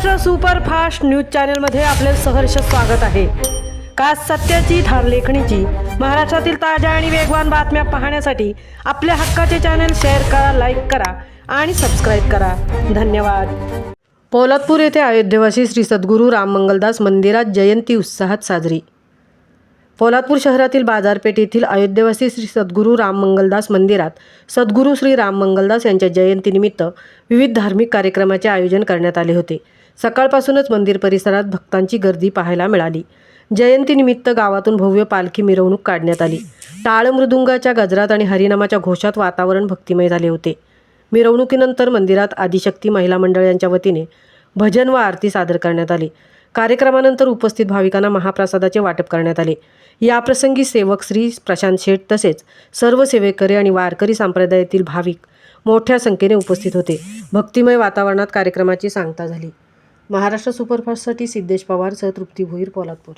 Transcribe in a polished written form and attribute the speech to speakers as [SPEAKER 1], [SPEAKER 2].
[SPEAKER 1] Maharashtra superfast news चॅनलमध्ये आपले सहर्ष स्वागत आहे। का सत्याची धार लेखणीची महाराष्ट्रातील ताज्या आणि वेगवान बातम्या पाहण्यासाठी आपल्या हक्काचे चॅनल शेअर करा, लाईक करा आणि सबस्क्राईब करा। धन्यवाद। पोलादपूर येथे अयोध्येवासी श्री सद्गुरू राम मंगलदास मंदिरात जयंती उत्साहात साजरी। पोलादपूर शहरातील बाजारपेठ येथील अयोध्येवासी श्री सद्गुरू राम मंगलदास मंदिरात सद्गुरू श्री राम मंगलदास यांच्या जयंतीनिमित्त विविध धार्मिक कार्यक्रमाचे आयोजन करण्यात आले होते। सकाळपासूनच मंदिर परिसरात भक्तांची गर्दी पाहायला मिळाली। जयंतीनिमित्त गावातून भव्य पालखी मिरवणूक काढण्यात आली। टाळ मृदुंगाच्या गजरात आणि हरिनामाच्या घोषात वातावरण भक्तिमय झाले होते। मिरवणुकीनंतर मंदिरात आदिशक्ती महिला मंडळ यांच्या वतीने भजन व आरती सादर करण्यात आली। कार्यक्रमानंतर उपस्थित भाविकांना महाप्रसादाचे वाटप करण्यात आले। याप्रसंगी सेवक श्री प्रशांत शेठ तसेच सर्व सेवेकरी आणि वारकरी संप्रदायातील भाविक मोठ्या संख्येने उपस्थित होते। भक्तिमय वातावरणात कार्यक्रमाची सांगता झाली। महाराष्ट्र सुपरफास्टसाठी सिद्धेश पवार सह तृप्ती भोईर, पोलादपूर।